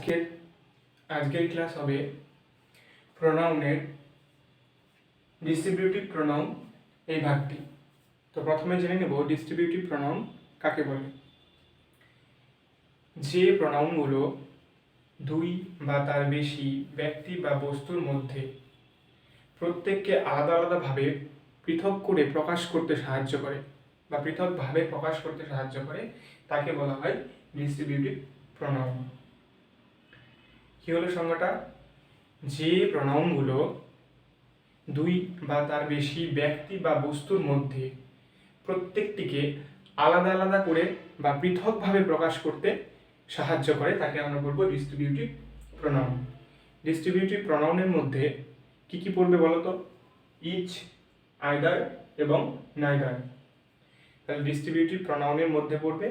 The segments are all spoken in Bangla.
আজকের ক্লাস হবে প্রোনাউনের ডিস্ট্রিবিউটিভ প্রোনাউন এই ভাগটি। তো প্রথমে জেনে নেব ডিস্ট্রিবিউটিভ প্রোনাউন কাকে বলে। যে প্রোনাউনগুলো দুই বা তার বেশি ব্যক্তি বা বস্তুর মধ্যে প্রত্যেককে আলাদা আলাদাভাবে পৃথক করে প্রকাশ করতে সাহায্য করে বা পৃথকভাবে প্রকাশ করতে সাহায্য করে তাকে বলা হয় ডিস্ট্রিবিউটিভ প্রোনাউন। কি হলো সংজ্ঞাটা? যে প্রোনাউনগুলো দুই বা তার বেশি ব্যক্তি বা বস্তুর মধ্যে প্রত্যেকটিকে আলাদা আলাদা করে বা পৃথকভাবে প্রকাশ করতে সাহায্য করে তাকে আমরা বলবো ডিস্ট্রিবিউটিভ প্রোনাউন। ডিস্ট্রিবিউটিভ প্রোনাউনের মধ্যে কি কি পড়বে বলো তো? ইচ, আইদার এবং নাইদার। তাহলে ডিস্ট্রিবিউটিভ প্রোনাউনের মধ্যে পড়বে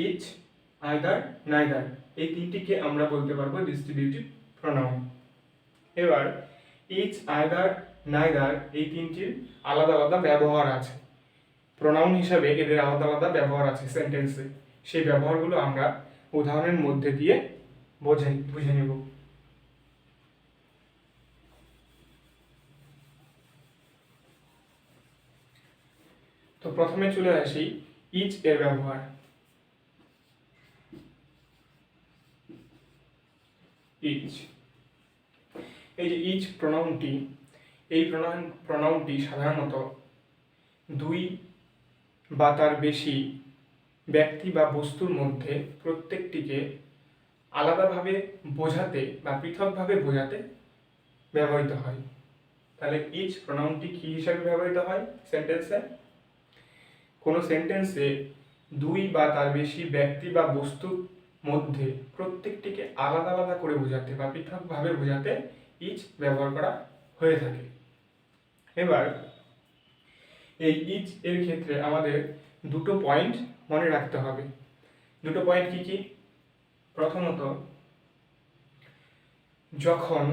ইচ, আইদার, নাইদার, এই তিনটিকে আমরা বলতে পারবো ডিস্ট্রিবিউটিভ প্রোনাউন। এবার ইচ, আইদার, নাইদার এই তিনটির আলাদা আলাদা ব্যবহার আছে, প্রোনাউন হিসাবে এদের আলাদা আলাদা ব্যবহার আছে সেন্টেন্সে। সেই ব্যবহারগুলো আমরা উদাহরণের মধ্যে দিয়ে বুঝে নেব। তো প্রথমে চলে আসি ইচ এর ব্যবহার। ইচ, এই যে ইচ প্রোনাউনটি, এই প্রোনাউনটি সাধারণত দুই বা তার বেশি ব্যক্তি বা বস্তুর মধ্যে প্রত্যেকটিকে আলাদাভাবে বোঝাতে বা পৃথকভাবে বোঝাতে ব্যবহৃত হয়। তাহলে ইচ প্রোনাউনটি কি হিসাবে ব্যবহৃত হয় সেন্টেন্সে? কোনো সেন্টেন্সে দুই বা তার বেশি ব্যক্তি বা বস্তুর মধ্যে প্রত্যেকটিকে আলাদা আলাদা করে বোঝাতে বা পৃথকভাবে বোঝাতে ইচ ব্যবহার করা হয়ে থাকে। এবার এই ইচ এর ক্ষেত্রে আমাদের দুটো পয়েন্ট মনে রাখতে হবে। দুটো পয়েন্ট কি কি? প্রথমত, যখন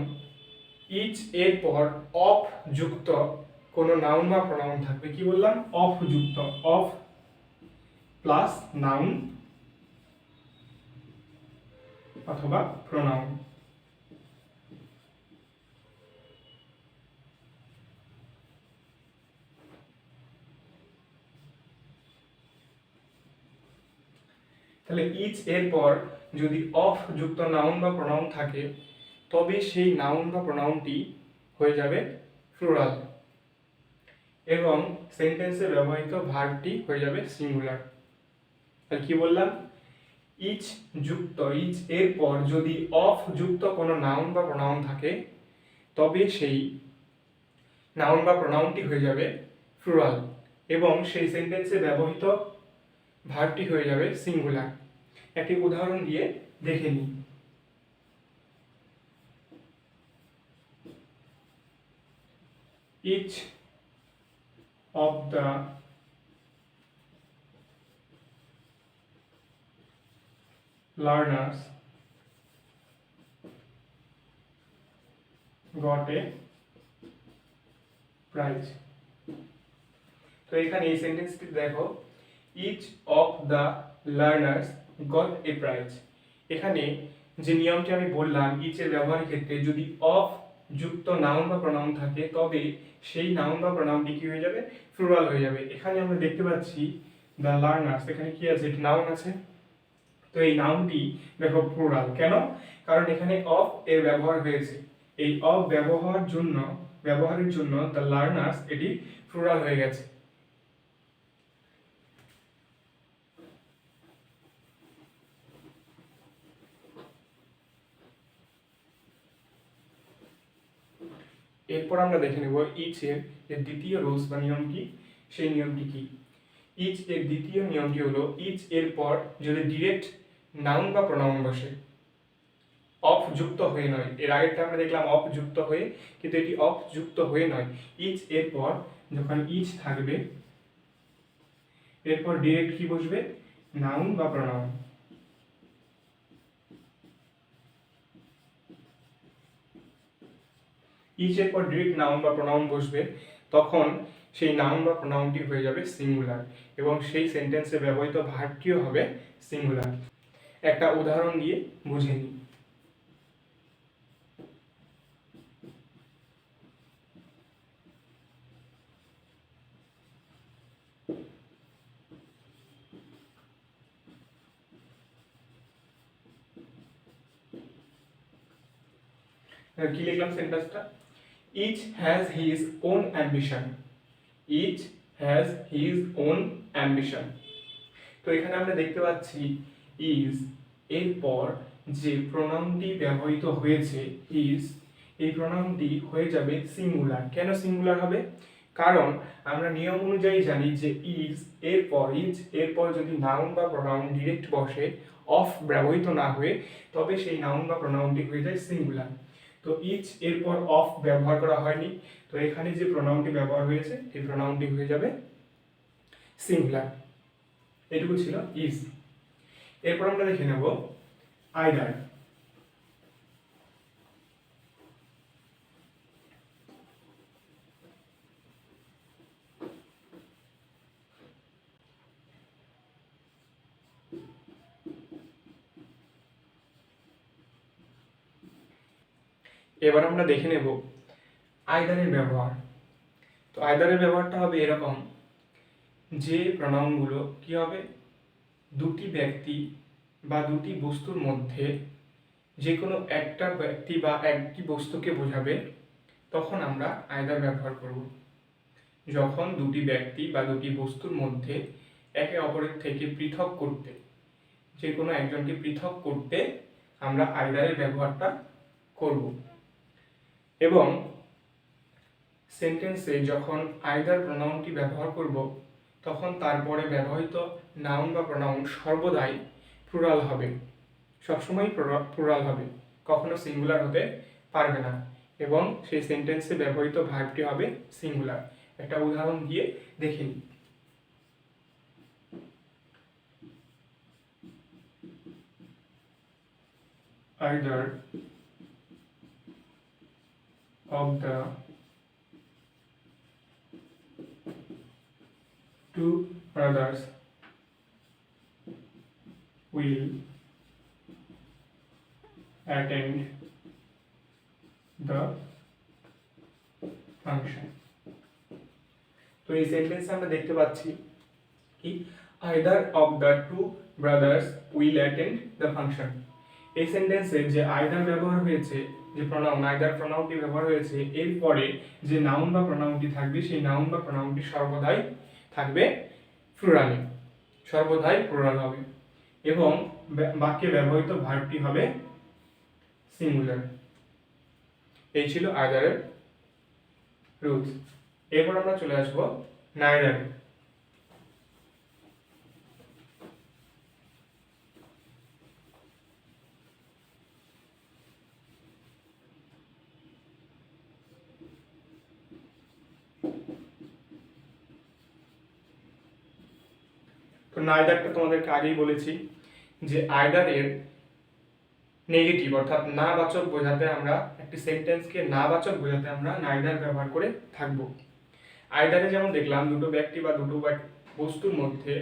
ইচ এর পর অফ যুক্ত কোনো নাউন বা প্রোনাউন থাকবে, কি বললাম? অফ যুক্ত, অফ প্লাস নাউন অথবা প্রোনাউন। তাহলে ইচ এর পর যদি অফ যুক্ত নাউন বা প্রোনাউন থাকে তবে সেই নাউন বা প্রোনাউনটি হয়ে যাবে প্লুরাল এবং সেন্টেন্সে ব্যবহৃত ভার্বটি হয়ে যাবে সিঙ্গুলার। তাহলে কি বললাম? ইচ এর পর যদি অফ যুক্ত কোনো নাউন বা প্রোনাউন থাকে তবে সেই নাউন বা প্রোনাউনটি হয়ে যাবে প্লুরাল এবং সেই সেন্টেন্সে ব্যবহৃত ভার্বটি হয়ে যাবে সিঙ্গুলার। একটি উদাহরণ দিয়ে দেখে নিই। Each of the learners got a prize. তো এখানে এই সেন্টেন্সটি দেখো, each of the learners got a prize। এখানে যে নিয়মটি আমি বললাম ইচ এর ব্যবহারের ক্ষেত্রে যদি অফ যুক্ত নাউন বা প্রোনাউন থাকে তবে সেই নাউন বা প্রোনাউনটি কি হয়ে যাবে? প্লুরাল হয়ে যাবে। এখানে আমরা দেখতে পাচ্ছি দ্য লার্নার্স, এখানে কি আছে? নাউন আছে। তো এই নাউনটি দেখো প্লুরাল কেন? কারণ এখানে অফ এর ব্যবহার হয়েছে। এই অফ ব্যবহারের জন্য দ্য লার্নার্স এটি প্লুরাল হয়ে গেছে। এরপর আমরা দেখে নেব ইচ এর দ্বিতীয় রুলস বা নিয়ম কি। সেই নিয়মটি কি? ইচ এর দ্বিতীয় নিয়মটি হলো ইচ এর পর যদি ডিরেক্ট নাউন বা প্রোনাউন বসে, অফ যুক্ত হয়ে নয়। এর আগেরটা আমরা দেখলাম অফ যুক্ত হয়ে, কিন্তু এটি অফ যুক্ত হয়ে নয়। ইচ এর পর যখন ইচ থাকবে এরপর ডিরেক্ট কি বসবে? নাউন বা প্রোনাউন। ইচ এর পর ডিরেক্ট নাউন বা প্রোনাউন বসবে তখন সেই নাউন বা প্রোনাউনটি হয়ে যাবে সিঙ্গুলার এবং সেই সেন্টেন্সে ব্যবহৃত ভার্বটিও হবে সিঙ্গুলার। একটা উদাহরণ দিয়ে বুঝে নিই। কি লিখলাম সেন্টেন্সটা, each has his own ambition, each has his own ambition. তো এখানে আমরা দেখতে পাচ্ছি ইজ এরপর যে প্রোনাউনটি ব্যবহৃত হয়েছে হিজ, এই প্রোনাউনটি হয়ে যাবে সিঙ্গুলার। কেন সিঙ্গুলার হবে? কারণ আমরা নিয়ম অনুযায়ী জানি যে ইজ এরপর যদি নাউন বা প্রোনাউন ডিরেক্ট বসে, অফ ব্যবহৃত না হয়ে, তবে সেই নাউন বা প্রোনাউনটি হয়ে যায় সিঙ্গুলার। তো ইজ এরপর অফ ব্যবহার করা হয়নি, তো এখানে যে প্রোনাউনটি ব্যবহার হয়েছে এই প্রোনাউনটি হয়ে যাবে সিঙ্গুলার। এটুকু ছিল ইজ। এরপর আমরা দেখে নেব আইদার। এবার আমরা দেখে নেব আইদারের ব্যবহার। তো আইদারের ব্যবহারটা হবে এরকম, যে প্রোনাউনগুলো কি হবে, দুটি ব্যক্তি বা দুটি বস্তুর মধ্যে যে কোনো একটা ব্যক্তি বা একটি বস্তুকে বোঝাবে, তখন আমরা আইদার ব্যবহার করব। যখন দুটি ব্যক্তি বা দুটি বস্তুর মধ্যে একে অপরের থেকে পৃথক করতে, যে কোনো একজনকে পৃথক করতে আমরা আইদারের ব্যবহারটা করব। এবং সেন্টেন্সে যখন আইদার প্রোনাউনটি ব্যবহার করব, তখন তারপরে ব্যবহৃত নাউন বা প্রোনাউন সর্বদাই প্লুরাল হবে, সবসময় প্লুরাল হবে, কখনো সিঙ্গুলার হতে পারবে না। এবং সেই সেন্টেন্সে ব্যবহৃত ভার্বটি হবে সিঙ্গুলার। একটা উদাহরণ দিয়ে দেখে নিই। Either of the two brothers will attend the function. তো এই সেন্টেন্সে আমরা দেখতে পাচ্ছি কি, either of the two brothers will attend the function। এই সেন্টেন্সে যে আইদার ব্যবহার হয়েছে, যে প্রোনাউন আইদার প্রোনাউনটি ব্যবহার হয়েছে, এরপরে যে নাউন বা প্রোনাউনটি থাকবে, সেই নাউন বা প্রোনাউনটি সর্বদাই থাকবে প্লুরালে, সর্বদাই প্লুরাল হবে। এবং বাক্যে ব্যবহৃত ভার্বটি হবে সিঙ্গুলার। এই ছিল আইদারের রুলস। এরপর আমরা চলে আসবো নাইদারে। তো নাইদারটা তোমাদেরকে আগেই বলেছি যে আইদারের নেগেটিভ অর্থাৎ না বাচক বোঝাতে, আমরা একটি সেন্টেন্সকে না বাচক বোঝাতে আমরা নাইদার ব্যবহার করে থাকবো। আইদারে যেমন দেখলাম দুটো ব্যক্তি বা দুটো বস্তুর মধ্যে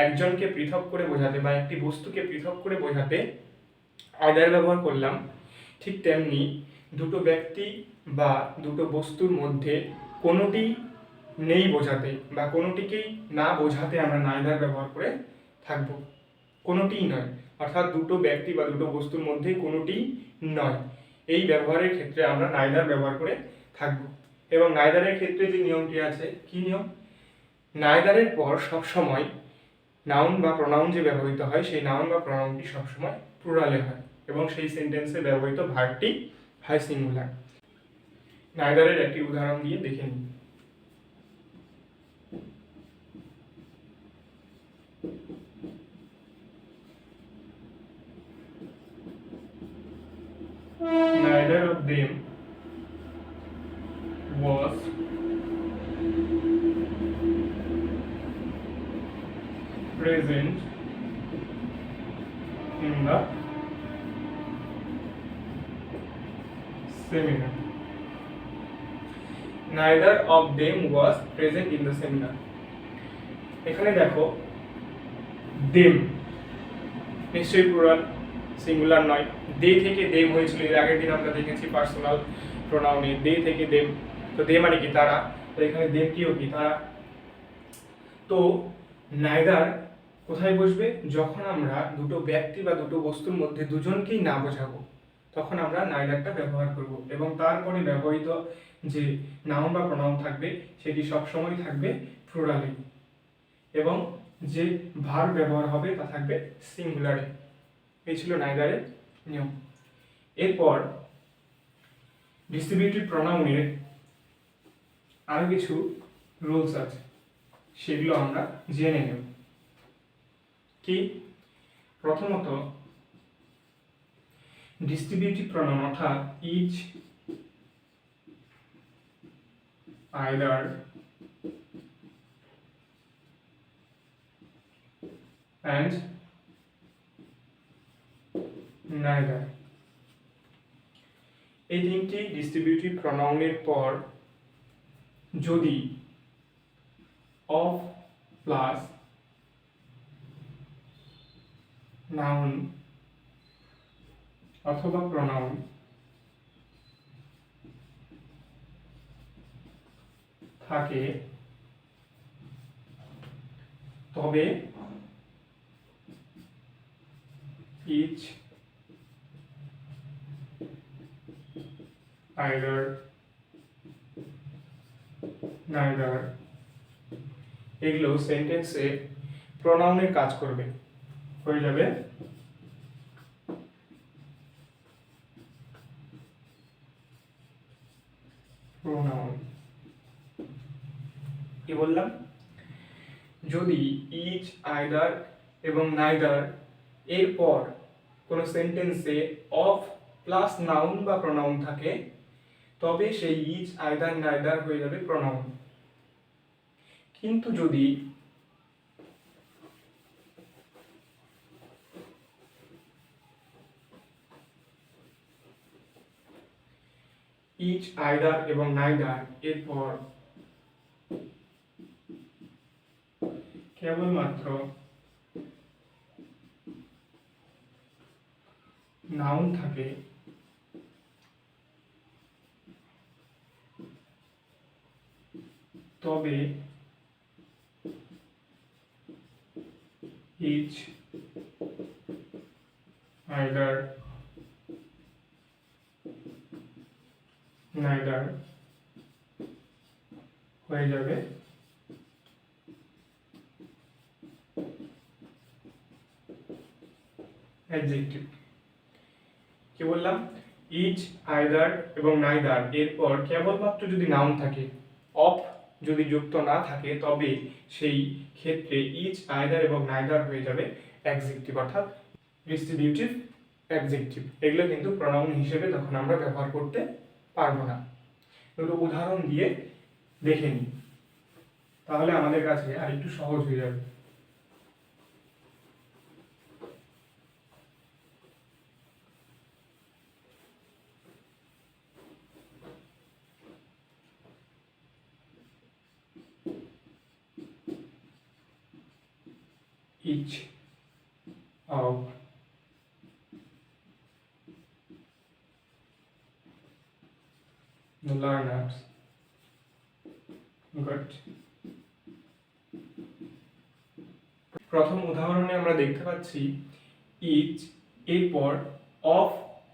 একজনকে পৃথক করে বোঝাতে বা একটি বস্তুকে পৃথক করে বোঝাতে আইদার ব্যবহার করলাম, ঠিক তেমনি দুটো ব্যক্তি বা দুটো বস্তুর মধ্যে কোনোটি নেই বোঝাতে বা কোনোটিকেই না বোঝাতে আমরা নাইদার ব্যবহার করে থাকবো। কোনোটিই নয়, অর্থাৎ দুটো ব্যক্তি বা দুটো বস্তুর মধ্যে কোনোটি নয়, এই ব্যবহারের ক্ষেত্রে আমরা নাইদার ব্যবহার করে থাকবো। এবং নাইদারের ক্ষেত্রে যে নিয়মটি আছে, কি নিয়ম, নাইদারের পর সবসময় নাউন বা প্রোনাউন যে ব্যবহৃত হয়, সেই নাউন বা প্রোনাউনটি সবসময় প্লুরালে হয় এবং সেই সেন্টেন্সে ব্যবহৃত ভার্বটি হয় সিঙ্গুলার। নাইদারের একটি উদাহরণ দিয়ে দেখে নিই। Neither of them was present in the seminar. Neither of them was present in the seminar. এখানে দেখো দেম নিশ্চয়ই প্লুরাল, সিঙ্গুলার নয়। দে থেকে দেম হয়েছিল, এর আগের দিন আমরা দেখেছি পার্সোনাল প্রোনাউনে দে থেকে দেম। তো দে মানে কি, তারা। তো এখানে দেমটিও কি, তারা। তো নাইদার কোথায় বসবে, যখন আমরা দুটো ব্যক্তি বা দুটো বস্তুর মধ্যে দুজনকেই না বোঝাবো, তখন আমরা নাইদারটা ব্যবহার করব এবং তারপরে ব্যবহৃত যে নাউন বা প্রনাউন থাকবে সেটি সবসময় থাকবে প্লুরালে এবং যে ভার্ব ব্যবহার হবে তা থাকবে সিঙ্গুলারে। এই ছিল নাইদারের নিয়ম। এরপর ডিস্ট্রিবিউটিভ প্রনাউনের আরো কিছু রুলস আছে, সেগুলো আমরা জেনে নেব। কি? প্রথমত ডিস্ট্রিবিউটিভ প্রনাউন অর্থাৎ ইচ, আইদার, and neither, এই তিনটি ডিস্ট্রিবিউটিভ প্রনাউনের পর যদি অফ প্লাস নাউন অথবা প্রনাউন থাকে তবে each, either, neither এগুলো সেন্টেন্সে প্রনাউনের কাজ করবে, হয়ে যাবে প্রনাউন। কি বললাম? যদি ইচ, আইদার এবং নাইদার এরপর কোনো সেন্টেন্সে অফ প্লাস নাউন বা প্রনাউন থাকে তবে সেই ইচ, আইদার, নাইদার হয়ে যাবে প্রনাউন। কিন্তু যদি ইচ, আইদার এবং নাইদার এরপর কেবলমাত্র নাউন থাকে তবে ইচ, আইদার, নাইদার হয়ে যাবে অ্যাডজেক্টিভ। কি বললাম? ইচ, আইদার এবং নাইদার এরপর কেবলমাত্র যদি নাউন থাকে, অফ যদি যুক্ত না থাকে তবে সেই ক্ষেত্রে ইচ, আইদার এবং নাইদার হয়ে যাবে অ্যাডজেক্টিভ অর্থাৎ ডিস্ট্রিবিউটিভ অ্যাডজেক্টিভ। এগুলো কিন্তু প্রনাউন হিসেবে তখন আমরা ব্যবহার করতে পারবো না। দুটো উদাহরণ দিয়ে দেখে নিই, তাহলে আমাদের কাছে আর একটু সহজ হয়ে যাবে। Each of the learners got, প্রথম উদাহরণে আমরা দেখতে পাচ্ছি ইচ এরপর অফ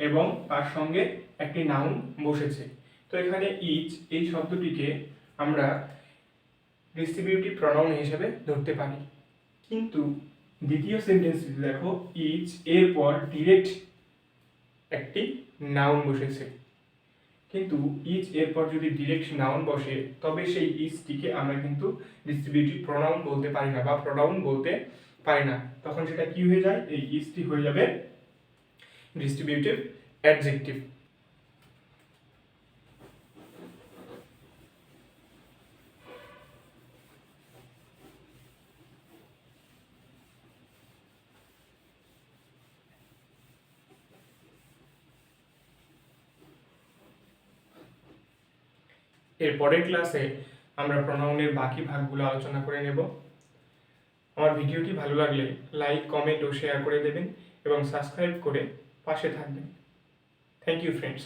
এবং তার সঙ্গে একটি নাউন বসেছে। তো এখানে ইচ এই শব্দটিকে আমরা ডিস্ট্রিবিউটিভ প্রনাউন হিসেবে ধরতে পারি। কিন্তু দ্বিতীয় সেন্টেন্সটিতে দেখো ইচ এরপর ডিরেক্ট একটি নাউন বসেছে, কিন্তু ইচ এরপর যদি ডিরেক্ট নাউন বসে তবে সেই ইচটিকে আমরা কিন্তু ডিস্ট্রিবিউটিভ প্রনাউন বলতে পারি না বা প্রনাউন বলতে পারি না। তখন সেটা কি হয়ে যায়? এই ইচটি হয়ে যাবে ডিস্ট্রিবিউটিভ অ্যাডজেক্টিভ। এর পরের ক্লাসে আমরা প্রনাউনের বাকি ভাগগুলো আলোচনা করে নেব। আমার ভিডিওটি ভালো লাগলে লাইক, কমেন্ট ও শেয়ার করে দেবেন এবং সাবস্ক্রাইব করে পাশে থাকবেন। Thank you friends.